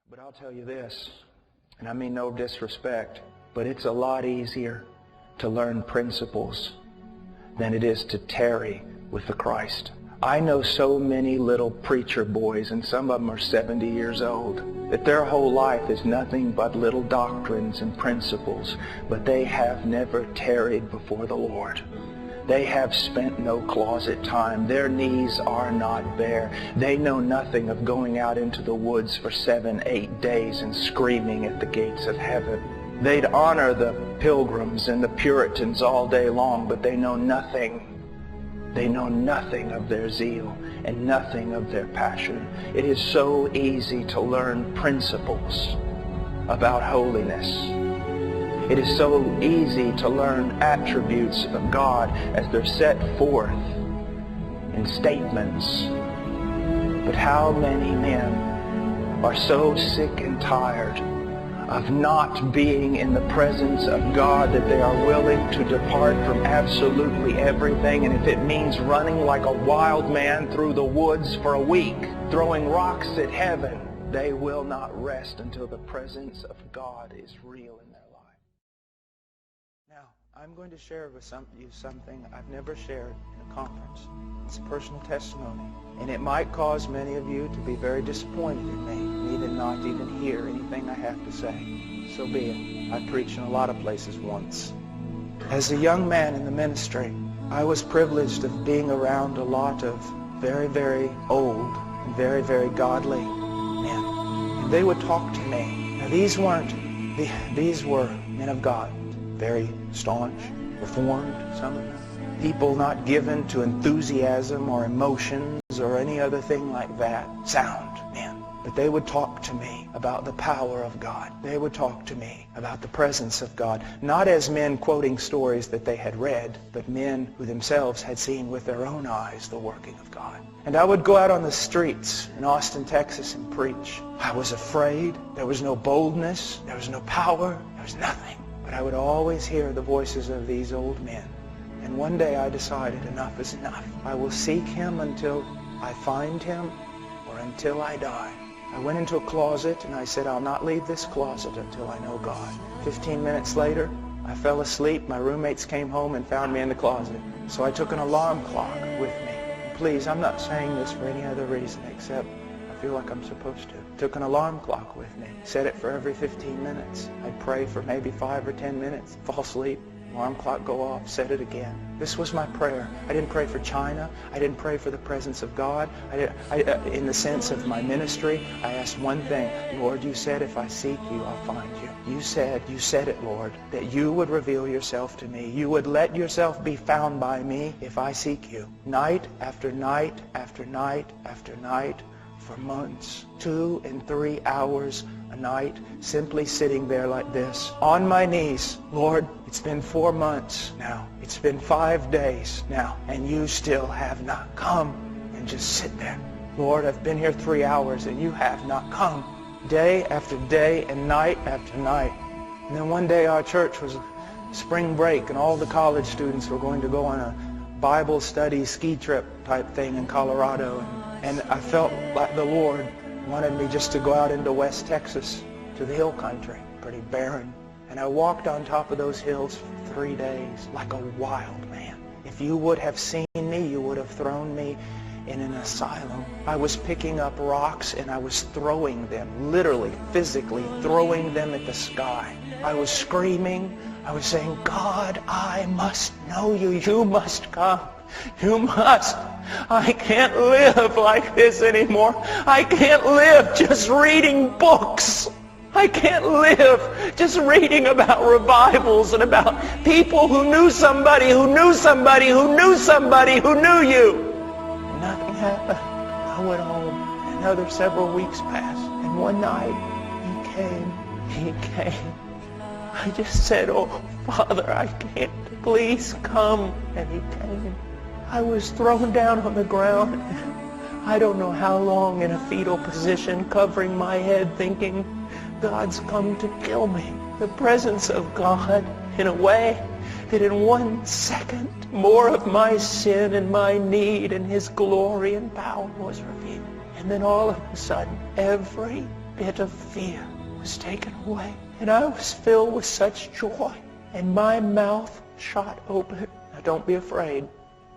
But I'll tell you this, and I mean no disrespect, but it's a lot easier to learn principles than it is to tarry with the Christ. I know so many little preacher boys, and some of them are 70 years old, that their whole life is nothing but little doctrines and principles, but they have never tarried before the Lord. They have spent no closet time. Their knees are not bare. They know nothing of going out into the woods for 7, 8 days and screaming at the gates of heaven. They'd honor the Pilgrims and the Puritans all day long, but they know nothing. They know nothing of their zeal and nothing of their passion. It is so easy to learn principles about holiness. It is so easy to learn attributes of God as they're set forth in statements. But how many men are so sick and tired of not being in the presence of God that they are willing to depart from absolutely everything, and if it means running like a wild man through the woods for a week, throwing rocks at heaven, they will not rest until the presence of God is real in their life. Now, I'm going to share with you something I've never shared in a conference. It's a personal testimony. And it might cause many of you to be very disappointed in me, need not even hear anything I have to say. So be it. I preached in a lot of places once. As a young man in the ministry, I was privileged of being around a lot of very, very old and very, very godly men. And they would talk to me. Now these were men of God, very staunch, reformed, some of them. People not given to enthusiasm or emotions or any other thing like that. Sound men. But they would talk to me about the power of God. They would talk to me about the presence of God. Not as men quoting stories that they had read, but men who themselves had seen with their own eyes the working of God. And I would go out on the streets in Austin, Texas and preach. I was afraid. There was no boldness. There was no power. There was nothing. But I would always hear the voices of these old men. And one day I decided enough is enough. I will seek Him until I find Him or until I die. I went into a closet and I said, I'll not leave this closet until I know God. 15 minutes later, I fell asleep. My roommates came home and found me in the closet. So I took an alarm clock with me. And please, I'm not saying this for any other reason except I feel like I'm supposed to. Took an alarm clock with me. Set it for every 15 minutes. I'd pray for maybe 5 or 10 minutes, fall asleep. Alarm clock go off, set it again. This was my prayer. I didn't pray for China. I didn't pray for the presence of God. In the sense of my ministry, I asked one thing. Lord, you said if I seek you, I'll find you. You said it, Lord, that you would reveal yourself to me. You would let yourself be found by me if I seek you. Night after night after night after night for months, 2 and 3 hours a night, simply sitting there like this, on my knees. Lord, it's been 4 months now. It's been 5 days now, and you still have not come. And just sit there. Lord, I've been here 3 hours, and you have not come. Day after day and night after night. And then one day our church was spring break, and all the college students were going to go on a Bible study ski trip type thing in Colorado. And I felt like the Lord wanted me just to go out into West Texas to the hill country, pretty barren. And I walked on top of those hills for 3 days like a wild man. If you would have seen me, you would have thrown me in an asylum. I was picking up rocks and I was throwing them, literally, physically throwing them at the sky. I was screaming. I was saying, God, I must know you. You must come. You must. I can't live like this anymore. I can't live just reading books. I can't live just reading about revivals and about people who knew somebody who knew somebody who knew somebody who knew you. And nothing happened. I went home. And another several weeks passed. And one night, He came. I just said, oh, Father, I can't. Please come. And He came. I was thrown down on the ground. I don't know how long in a fetal position, covering my head, thinking, God's come to kill me. The presence of God, in a way that in 1 second, more of my sin and my need and His glory and power was revealed. And then all of a sudden, every bit of fear was taken away. And I was filled with such joy. And my mouth shot open. Now don't be afraid.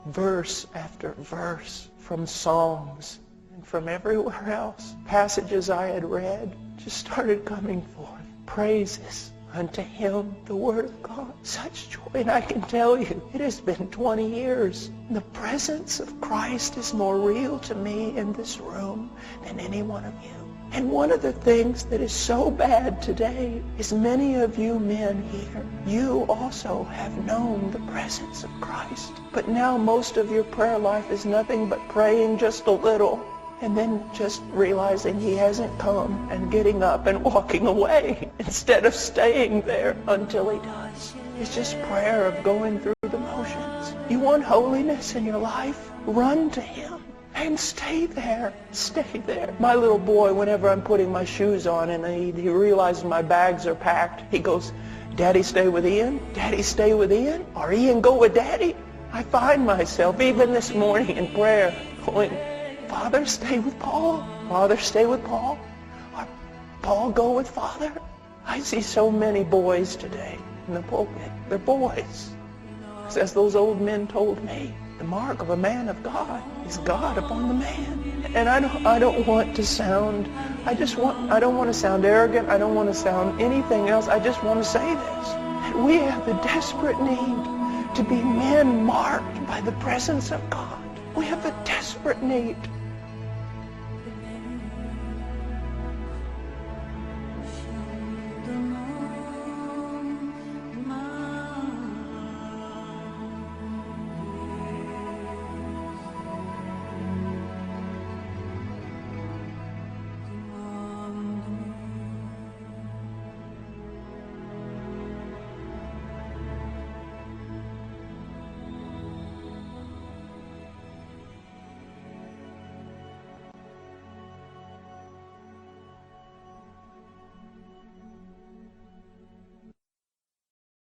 Verse after verse from Psalms and from everywhere else, passages I had read just started coming forth. Praises unto Him, the Word of God. Such joy. And I can tell you, it has been 20 years. The presence of Christ is more real to me in this room than any one of you. And one of the things that is so bad today is many of you men here, you also have known the presence of Christ. But now most of your prayer life is nothing but praying just a little and then just realizing He hasn't come and getting up and walking away instead of staying there until He does. It's just prayer of going through the motions. You want holiness in your life? Run to Him. And stay there. Stay there. My little boy, whenever I'm putting my shoes on and he realizes my bags are packed, he goes, Daddy, stay with Ian? Daddy, stay with Ian? Or Ian, go with Daddy? I find myself, even this morning in prayer, going, Father, stay with Paul. Father, stay with Paul. Or Paul, go with Father. I see so many boys today in the pulpit. They're boys. As those old men told me, the mark of a man of God is God upon the man. And I don't want to sound, I don't want to sound arrogant. I don't want to sound anything else. I just want to say this. That we have the desperate need to be men marked by the presence of God. We have a desperate need